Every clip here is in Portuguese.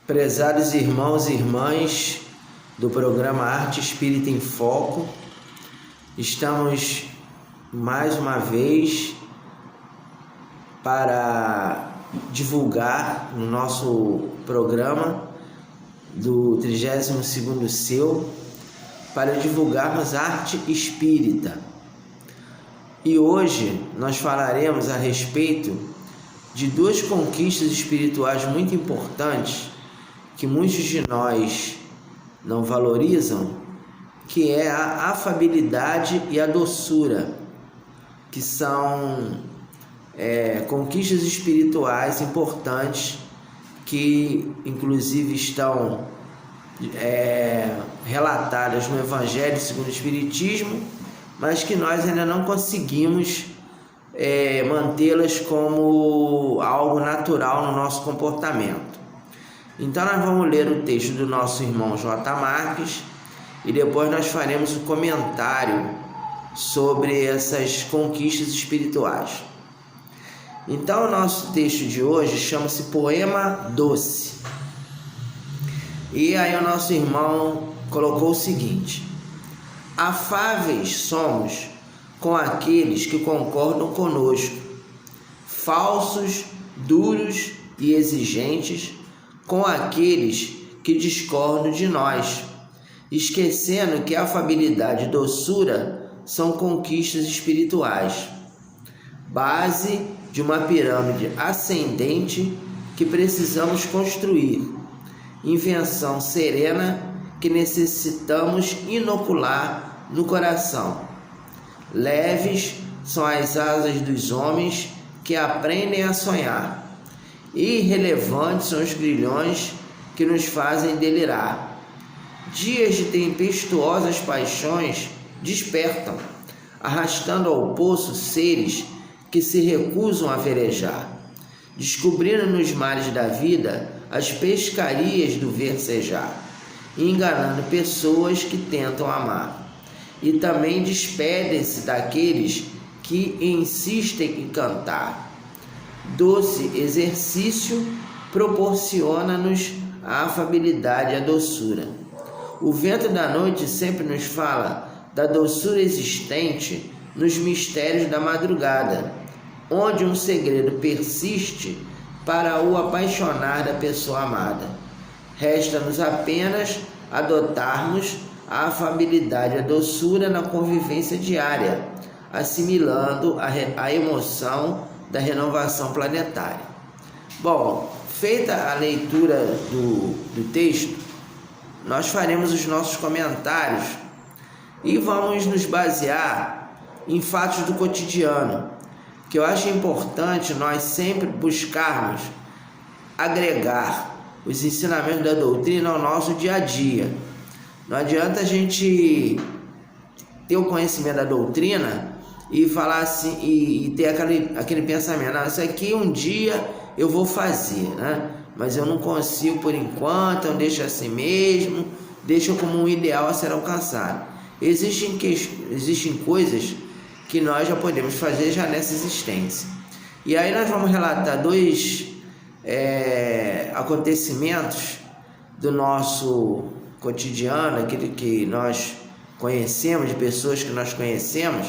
Prezados irmãos e irmãs do programa Arte Espírita em Foco, estamos mais uma vez para divulgar no nosso programa do 32º Seu, para divulgarmos arte espírita. E hoje nós falaremos a respeito de duas conquistas espirituais muito importantes que muitos de nós não valorizam, que é a afabilidade e a doçura, que são conquistas espirituais importantes que inclusive estão relatadas no Evangelho segundo o Espiritismo, mas que nós ainda não conseguimos mantê-las como algo natural no nosso comportamento. Então nós vamos ler o texto do nosso irmão J. Marques e depois nós faremos um comentário sobre essas conquistas espirituais. Então o nosso texto de hoje chama-se Poema Doce. E aí o nosso irmão colocou o seguinte: afáveis somos com aqueles que concordam conosco, falsos, duros e exigentes com aqueles que discordam de nós, esquecendo que afabilidade e doçura são conquistas espirituais, base de uma pirâmide ascendente que precisamos construir, invenção serena que necessitamos inocular no coração. Leves são as asas dos homens que aprendem a sonhar. Irrelevantes são os grilhões que nos fazem delirar. Dias de tempestuosas paixões despertam, arrastando ao poço seres que se recusam a velejar, descobrindo nos mares da vida as pescarias do versejar, enganando pessoas que tentam amar. E também despedem-se daqueles que insistem em cantar. Doce exercício proporciona-nos a afabilidade e a doçura. O vento da noite sempre nos fala da doçura existente nos mistérios da madrugada, onde um segredo persiste para o apaixonar da pessoa amada. Resta-nos apenas adotarmos a afabilidade e a doçura na convivência diária, assimilando a emoção da renovação planetária. Bom, feita a leitura do texto, nós faremos os nossos comentários e vamos nos basear em fatos do cotidiano, que eu acho importante nós sempre buscarmos agregar os ensinamentos da doutrina ao nosso dia a dia. Não adianta a gente ter o conhecimento da doutrina e falar assim, e ter aquele pensamento: não, isso aqui um dia eu vou fazer, né? Mas eu não consigo por enquanto, eu deixo assim mesmo, deixo como um ideal a ser alcançado. Existem coisas que nós já podemos fazer já nessa existência. E aí nós vamos relatar dois acontecimentos do nosso cotidiano, aquele que nós conhecemos, de pessoas que nós conhecemos,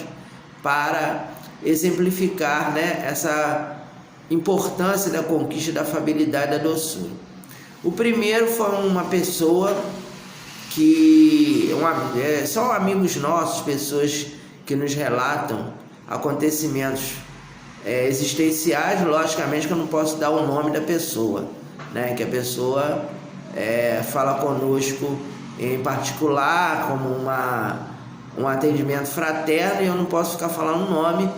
para exemplificar, essa importância da conquista da afabilidade e da doçura. O primeiro foi uma pessoa que são amigos nossos, pessoas que nos relatam acontecimentos existenciais. Logicamente que eu não posso dar o nome da pessoa, que a pessoa fala conosco em particular, como um atendimento fraterno, e eu não posso ficar falando o nome.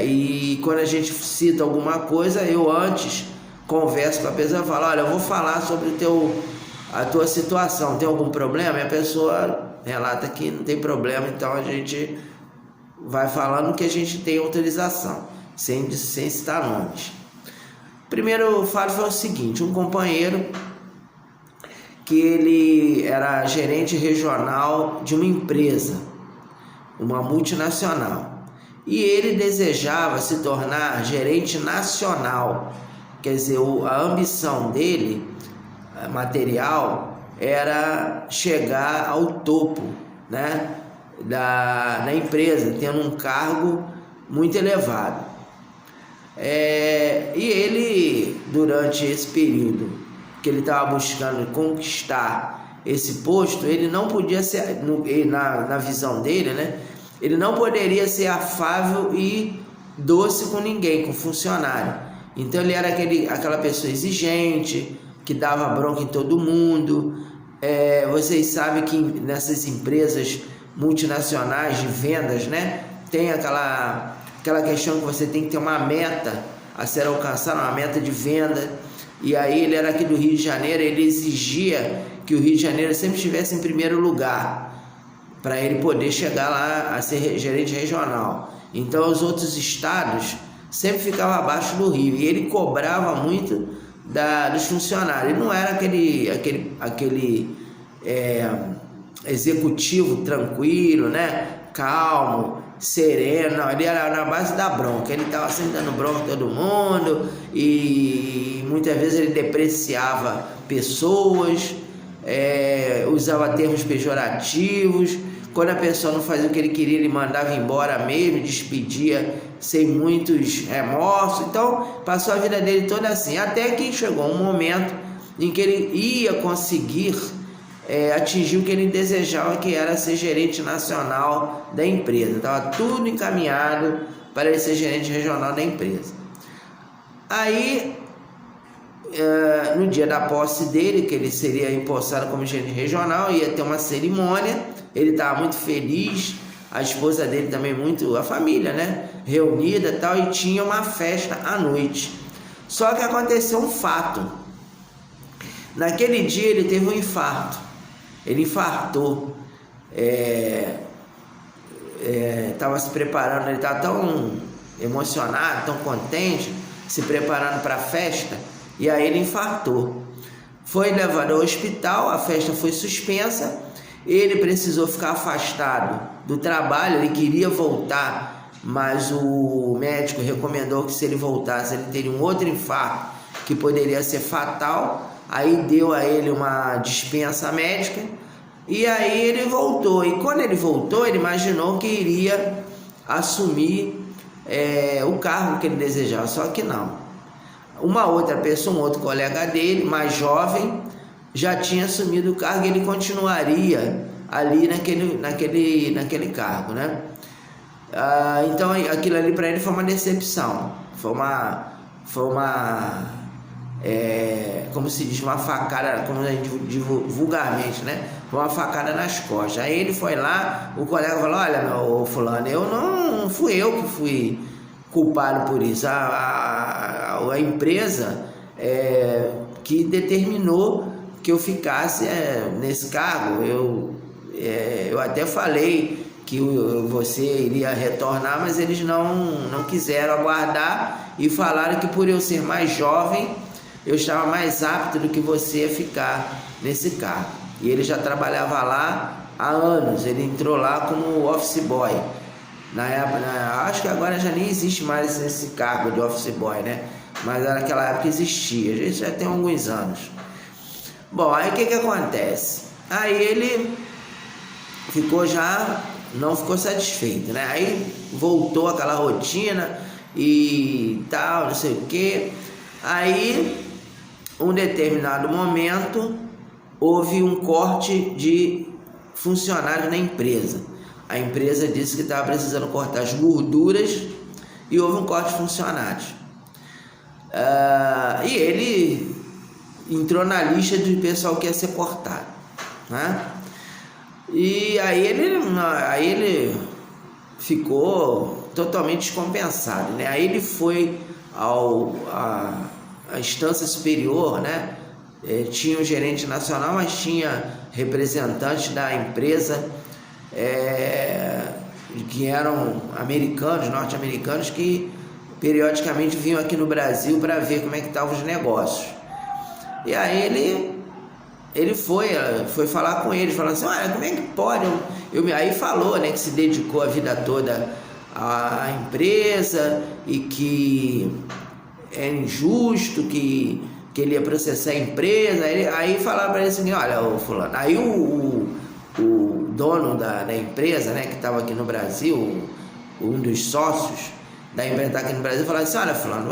E quando a gente cita alguma coisa, eu antes converso com a pessoa e falo: olha, eu vou falar sobre a tua situação, tem algum problema? E a pessoa relata que não tem problema, então a gente vai falando que a gente tem autorização, sem citar nomes. Primeiro fato foi o seguinte: um companheiro que ele era gerente regional de uma empresa, uma multinacional, e ele desejava se tornar gerente nacional. Quer dizer, a ambição dele material era chegar ao topo, né, da empresa, tendo um cargo muito elevado. E ele, durante esse período que ele estava buscando conquistar esse posto, ele não podia ser, na visão dele, né, ele não poderia ser afável e doce com ninguém, com funcionário. Então ele era aquela pessoa exigente, que dava bronca em todo mundo. Vocês sabem que nessas empresas multinacionais de vendas, né, tem aquela questão que você tem que ter uma meta a ser alcançada, uma meta de venda. E aí ele era aqui do Rio de Janeiro, ele exigia que o Rio de Janeiro sempre estivesse em primeiro lugar, para ele poder chegar lá a ser gerente regional. Então os outros estados sempre ficavam abaixo do Rio, e ele cobrava muito dos funcionários. Ele não era aquele executivo tranquilo, né, calmo, sereno, não, ele era na base da bronca. Ele estava sempre dando bronca a todo mundo, e muitas vezes ele depreciava pessoas, usava termos pejorativos. Quando a pessoa não fazia o que ele queria, ele mandava embora mesmo, despedia sem muitos remorsos. Então passou a vida dele toda assim, até que chegou um momento em que ele ia conseguir atingir o que ele desejava, que era ser gerente nacional da empresa. Estava tudo encaminhado para ele ser gerente regional da empresa. Aí, no dia da posse dele, que ele seria empossado como gerente regional, ia ter uma cerimônia. Ele estava muito feliz, a esposa dele também muito, a família, né, reunida e tal, e tinha uma festa à noite. Só que aconteceu um fato. Naquele dia ele teve um infarto. Ele infartou. Estava se preparando, ele estava tão emocionado, tão contente, se preparando para a festa, e aí ele infartou. Foi levado ao hospital, a festa foi suspensa. Ele precisou ficar afastado do trabalho. Ele queria voltar, mas o médico recomendou que, se ele voltasse, ele teria um outro infarto que poderia ser fatal. Aí deu a ele uma dispensa médica, e aí ele voltou. E quando ele voltou, ele imaginou que iria assumir o cargo que ele desejava, só que não. Uma outra pessoa, um outro colega dele, mais jovem, já tinha assumido o cargo, e ele continuaria ali naquele cargo, né? Então aquilo ali para ele foi uma decepção, foi uma como se diz, uma facada, como a gente diz vulgarmente, né? Foi uma facada nas costas. Aí ele foi lá, o colega falou: olha, meu fulano, não fui eu que fui culpado por isso, a empresa que determinou que eu ficasse nesse cargo. Eu até falei que você iria retornar, mas eles não quiseram aguardar, e falaram que por eu ser mais jovem, eu estava mais apto do que você a ficar nesse cargo. E ele já trabalhava lá há anos, ele entrou lá como office boy. Na época, acho que agora já nem existe mais esse cargo de office boy, né? Mas naquela época existia, isso já tem alguns anos. Bom, aí o que acontece? Aí ele não ficou satisfeito, né? Aí voltou aquela rotina e tal, não sei o que. Aí, um determinado momento, houve um corte de funcionários na empresa. A empresa disse que estava precisando cortar as gorduras, e houve um corte de funcionários. E ele entrou na lista de pessoal que ia ser cortado, né? E aí ele ficou totalmente descompensado, né? Aí ele foi à instância superior, né? Tinha um gerente nacional, mas tinha representantes da empresa que eram americanos, norte-americanos, que periodicamente vinham aqui no Brasil para ver como é que estavam os negócios. E aí ele foi falar com eles, falando assim: olha, como é que pode? Aí falou, né, que se dedicou a vida toda à empresa, e que é injusto que que ele ia processar a empresa. Aí falaram para ele assim, olha, o fulano. Aí o dono da empresa, né, que estava aqui no Brasil, um dos sócios da empresa aqui no Brasil, falou assim, olha, fulano,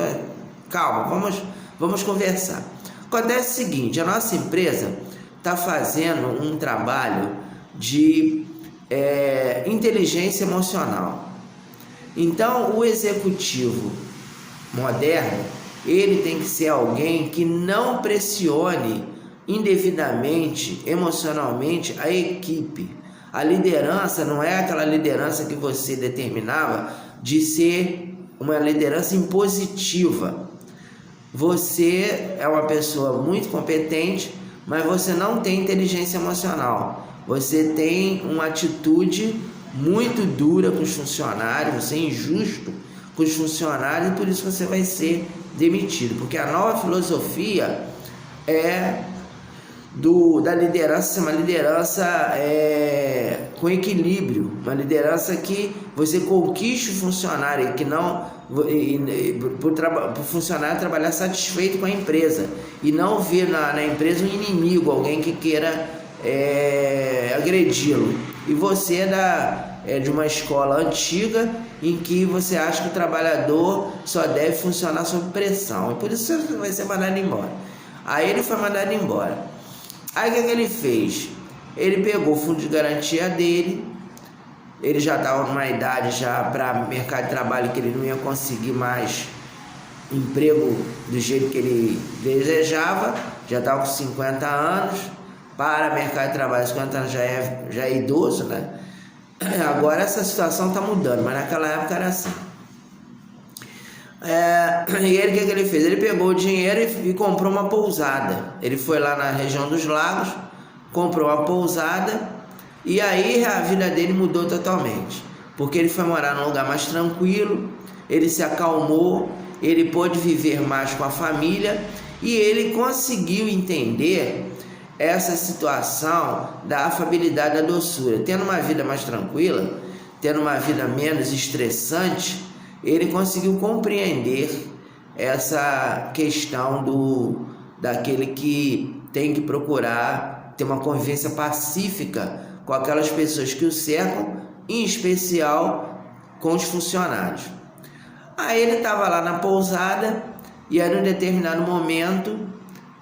calma, vamos conversar. Acontece o seguinte, a nossa empresa está fazendo um trabalho de inteligência emocional. Então, o executivo moderno, ele tem que ser alguém que não pressione indevidamente, emocionalmente, a equipe. A liderança não é aquela liderança que você determinava de ser uma liderança impositiva. Você é uma pessoa muito competente, mas você não tem inteligência emocional. Você tem uma atitude muito dura com os funcionários, você é injusto com os funcionários e por isso você vai ser demitido. Porque a nova filosofia da liderança, uma liderança com equilíbrio, uma liderança que você conquiste o funcionário, que não para o funcionário trabalhar satisfeito com a empresa e não ver na empresa um inimigo, alguém que queira agredi-lo. E você é de uma escola antiga em que você acha que o trabalhador só deve funcionar sob pressão, e por isso você vai ser mandado embora. Aí ele foi mandado embora. Aí o que ele fez? Ele pegou o fundo de garantia dele. Ele já estava numa idade já para mercado de trabalho que ele não ia conseguir mais emprego do jeito que ele desejava. Já estava com 50 anos. Para mercado de trabalho, 50 anos já é idoso, né? Agora essa situação está mudando, mas naquela época era assim. E ele, o que ele fez? Ele pegou o dinheiro e comprou uma pousada. Ele foi lá na região dos lagos, comprou uma pousada, e aí a vida dele mudou totalmente, porque ele foi morar num lugar mais tranquilo, ele se acalmou, ele pôde viver mais com a família, e ele conseguiu entender essa situação da afabilidade, da doçura. Tendo uma vida mais tranquila, tendo uma vida menos estressante, ele conseguiu compreender essa questão daquele que tem que procurar ter uma convivência pacífica com aquelas pessoas que o cercam, em especial com os funcionários. Aí ele estava lá na pousada e aí, num determinado momento,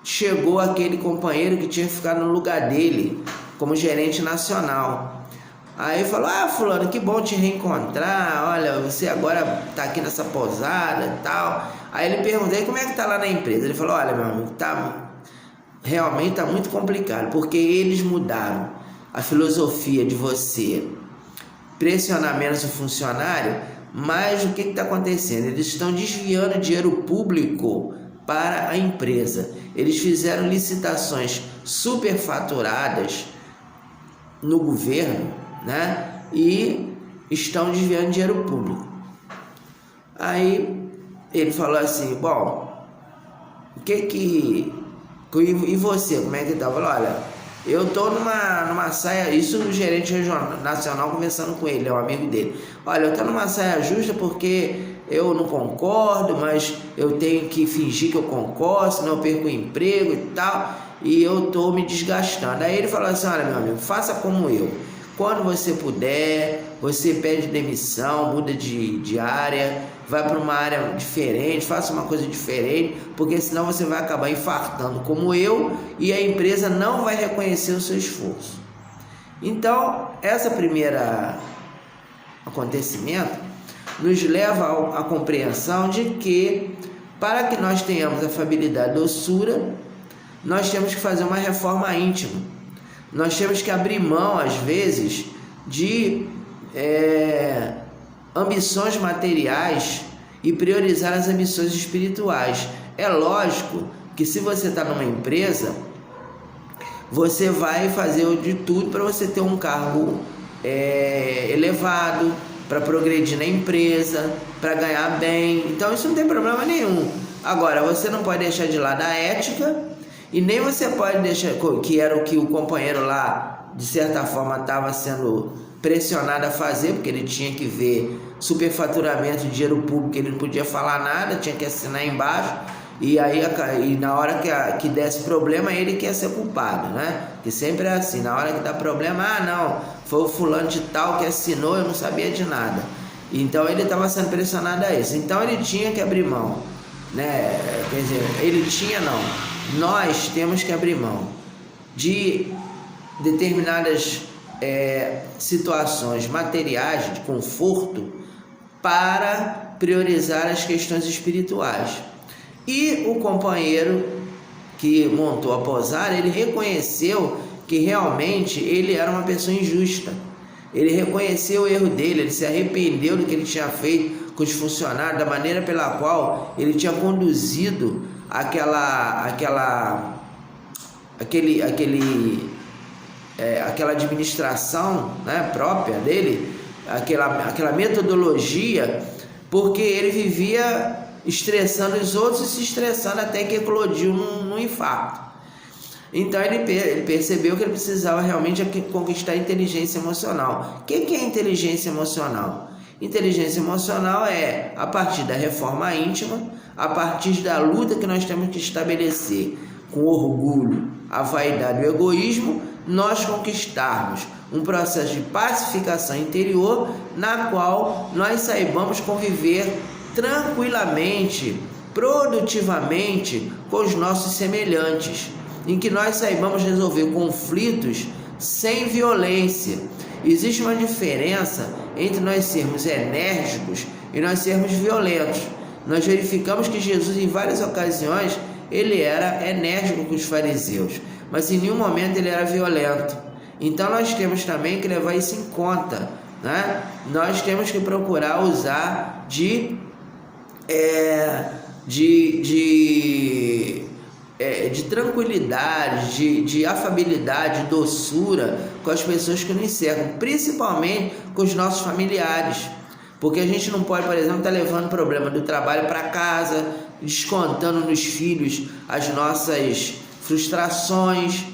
chegou aquele companheiro que tinha ficado no lugar dele como gerente nacional. Aí falou, fulano, que bom te reencontrar, olha, você agora está aqui nessa pousada e tal. Aí ele perguntou, como é que está lá na empresa? Ele falou, olha, meu amigo, realmente está muito complicado, porque eles mudaram a filosofia de você pressionar menos o funcionário, mas o que está acontecendo? Eles estão desviando dinheiro público para a empresa. Eles fizeram licitações superfaturadas no governo, né? E estão desviando dinheiro público. Aí ele falou assim, bom, e você, como é que tá? Eu falei, olha, eu tô numa saia, isso o gerente regional, nacional conversando com ele, é um amigo dele. Olha, eu tô numa saia justa porque eu não concordo, mas eu tenho que fingir que eu concordo, senão eu perco o emprego e tal, e eu tô me desgastando. Aí ele falou assim, olha, meu amigo, faça como eu. Quando você puder, você pede demissão, muda de área, vai para uma área diferente, faça uma coisa diferente, porque senão você vai acabar infartando como eu e a empresa não vai reconhecer o seu esforço. Então, essa primeira acontecimento nos leva à compreensão de que, para que nós tenhamos afabilidade e doçura, nós temos que fazer uma reforma íntima. Nós temos que abrir mão, às vezes, de ambições materiais e priorizar as ambições espirituais. É lógico que se você está numa empresa, você vai fazer de tudo para você ter um cargo elevado, para progredir na empresa, para ganhar bem. Então isso não tem problema nenhum. Agora, você não pode deixar de lado a ética e nem você pode deixar, que era o que o companheiro lá, de certa forma, estava sendo pressionado a fazer, porque ele tinha que ver superfaturamento de dinheiro público, ele não podia falar nada, tinha que assinar embaixo. E aí e na hora que desse problema, ele que ia ser culpado, né? Que sempre é assim, na hora que dá problema, não, foi o fulano de tal que assinou, eu não sabia de nada. Então ele estava sendo pressionado a isso. Então ele tinha que abrir mão, né? Quer dizer, nós temos que abrir mão de determinadas situações materiais de conforto para priorizar as questões espirituais. E o companheiro que montou a pousada, ele reconheceu que realmente ele era uma pessoa injusta. Ele reconheceu o erro dele, ele se arrependeu do que ele tinha feito com os funcionários, da maneira pela qual ele tinha conduzido aquela administração, né, própria dele, aquela metodologia, porque ele vivia estressando os outros e se estressando até que eclodiu num infarto. Então ele percebeu que ele precisava realmente conquistar a inteligência emocional. O que é inteligência emocional? Inteligência emocional é a partir da reforma íntima, a partir da luta que nós temos que estabelecer com o orgulho, a vaidade e o egoísmo, nós conquistarmos um processo de pacificação interior na qual nós saibamos conviver tranquilamente, produtivamente com os nossos semelhantes, em que nós saibamos resolver conflitos sem violência. Existe uma diferença entre nós sermos enérgicos e nós sermos violentos. Nós verificamos que Jesus, em várias ocasiões, ele era enérgico com os fariseus, mas em nenhum momento ele era violento. Então nós temos também que levar isso em conta, né? Nós temos que procurar usar de tranquilidade, de afabilidade, de doçura com as pessoas que nos cercam, principalmente com os nossos familiares, porque a gente não pode, por exemplo, estar levando o problema do trabalho para casa, descontando nos filhos as nossas frustrações,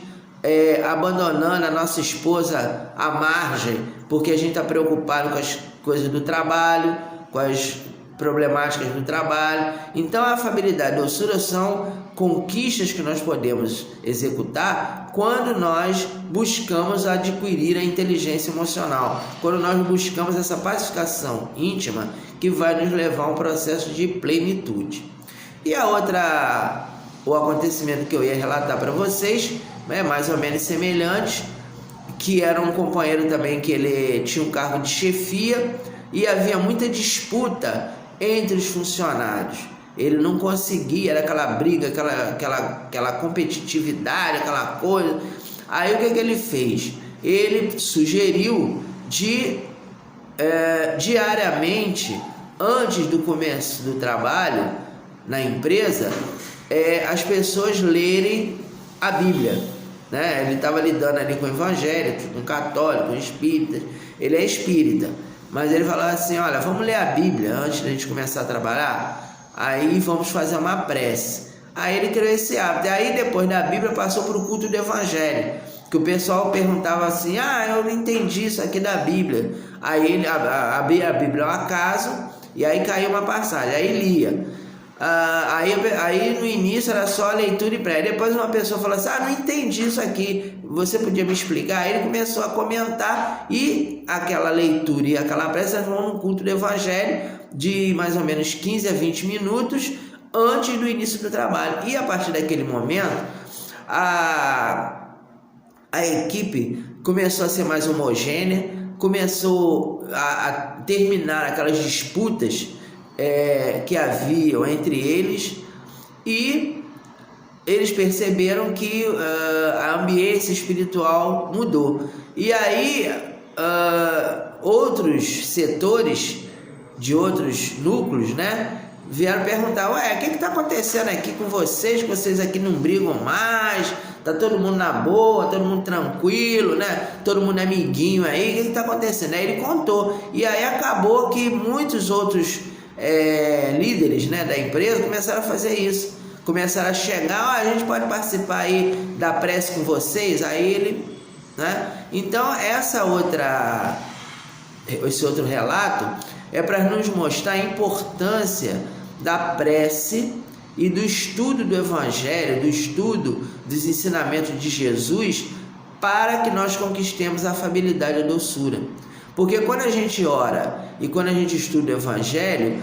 abandonando a nossa esposa à margem, porque a gente está preocupado com as coisas do trabalho, com as problemáticas do trabalho. Então a afabilidade e a doçura são conquistas que nós podemos executar quando nós buscamos adquirir a inteligência emocional, quando nós buscamos essa pacificação íntima que vai nos levar a um processo de plenitude. E o acontecimento que eu ia relatar para vocês é mais ou menos semelhante, que era um companheiro também que ele tinha um cargo de chefia e havia muita disputa entre os funcionários. Ele não conseguia, era aquela briga, aquela competitividade, aquela coisa. Aí o que ele fez? Ele sugeriu diariamente, antes do começo do trabalho na empresa, as pessoas lerem a Bíblia, né? Ele estava lidando ali com evangélicos, com católicos, com espíritas. Ele é espírita, mas ele falou assim: olha, vamos ler a Bíblia antes da gente começar a trabalhar, aí vamos fazer uma prece. Aí ele criou esse hábito. E aí depois da Bíblia passou para o culto do evangelho, que o pessoal perguntava assim: eu não entendi isso aqui da Bíblia. Aí ele abria a Bíblia ao acaso e aí caiu uma passagem, aí lia. Aí no início era só a leitura e pré. Depois uma pessoa falou assim: não entendi isso aqui, você podia me explicar? Aí ele começou a comentar e aquela leitura e aquela prece vão no culto do evangelho de mais ou menos 15 a 20 minutos antes do início do trabalho. E a partir daquele momento a equipe começou a ser mais homogênea, começou a terminar aquelas disputas que haviam entre eles, e eles perceberam que a ambiência espiritual mudou. E aí outros setores de outros núcleos, né, vieram perguntar: o que está acontecendo aqui com vocês? Que vocês aqui não brigam mais, tá todo mundo na boa, todo mundo tranquilo, né? Todo mundo amiguinho aí, o que está acontecendo? Aí ele contou, e aí acabou que muitos outros líderes, né, da empresa começaram a fazer isso, começaram a chegar: a gente pode participar aí da prece com vocês? Aí ele, né? Então esse outro relato é para nos mostrar a importância da prece e do estudo do Evangelho, do estudo dos ensinamentos de Jesus, para que nós conquistemos a afabilidade e a doçura. Porque quando a gente ora e quando a gente estuda o Evangelho,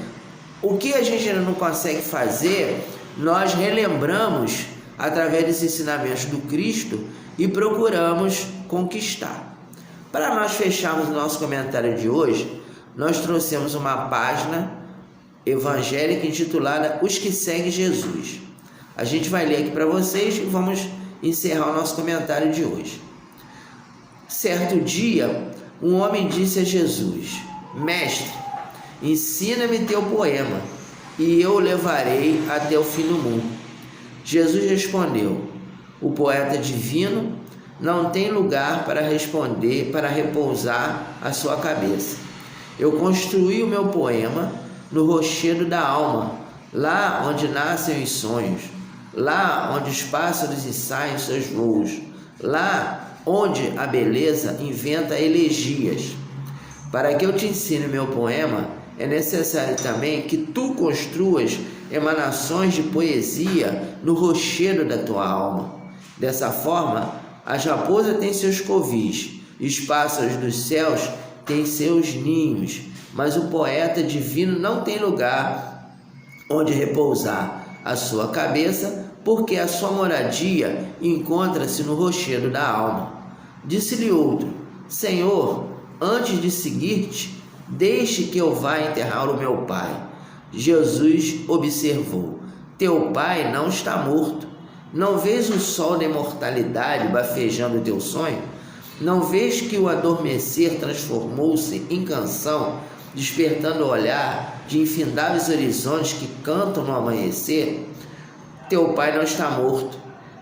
o que a gente ainda não consegue fazer, nós relembramos através dos ensinamentos do Cristo e procuramos conquistar. Para nós fecharmos o nosso comentário de hoje, nós trouxemos uma página evangélica intitulada Os que seguem Jesus. A gente vai ler aqui para vocês e vamos encerrar o nosso comentário de hoje. Certo dia, um homem disse a Jesus: Mestre, ensina-me teu poema, e eu o levarei até o fim do mundo. Jesus respondeu: O poeta divino não tem lugar para responder, para repousar a sua cabeça. Eu construí o meu poema no rochedo da alma, lá onde nascem os sonhos, lá onde os pássaros ensaiam seus voos, lá onde a beleza inventa elegias. Para que eu te ensine meu poema, é necessário também que tu construas emanações de poesia no rochedo da tua alma. Dessa forma, a raposa tem seus covis, e os pássaros dos céus têm seus ninhos, mas o poeta divino não tem lugar onde repousar a sua cabeça, porque a sua moradia encontra-se no rochedo da alma. Disse-lhe outro: Senhor, antes de seguir-te, deixe que eu vá enterrar o meu pai. Jesus observou: Teu pai não está morto. Não vês o sol da imortalidade bafejando o teu sonho? Não vês que o adormecer transformou-se em canção, despertando o olhar de infindáveis horizontes que cantam no amanhecer? Teu pai não está morto.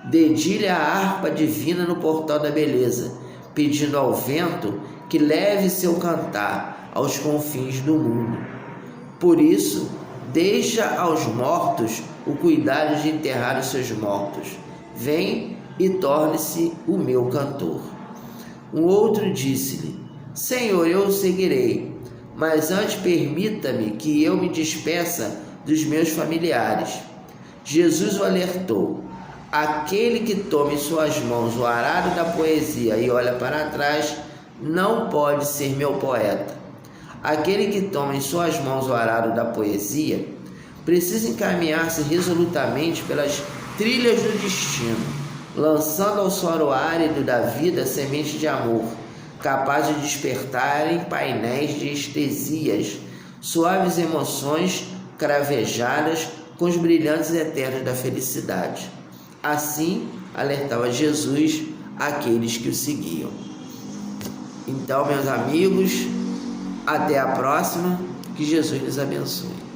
Dedilha a harpa divina no portal da beleza, pedindo ao vento que leve seu cantar aos confins do mundo. Por isso, deixa aos mortos o cuidado de enterrar os seus mortos. Vem e torne-se o meu cantor. Um outro disse-lhe: Senhor, eu o seguirei, mas antes permita-me que eu me despeça dos meus familiares. Jesus o alertou: Aquele que toma em suas mãos o arado da poesia e olha para trás, não pode ser meu poeta. Aquele que toma em suas mãos o arado da poesia precisa encaminhar-se resolutamente pelas trilhas do destino, lançando ao solo árido da vida semente de amor, capaz de despertar em painéis de estesias, suaves emoções cravejadas com os brilhantes eternos da felicidade. Assim alertava Jesus aqueles que o seguiam. Então, meus amigos, até a próxima, que Jesus nos abençoe.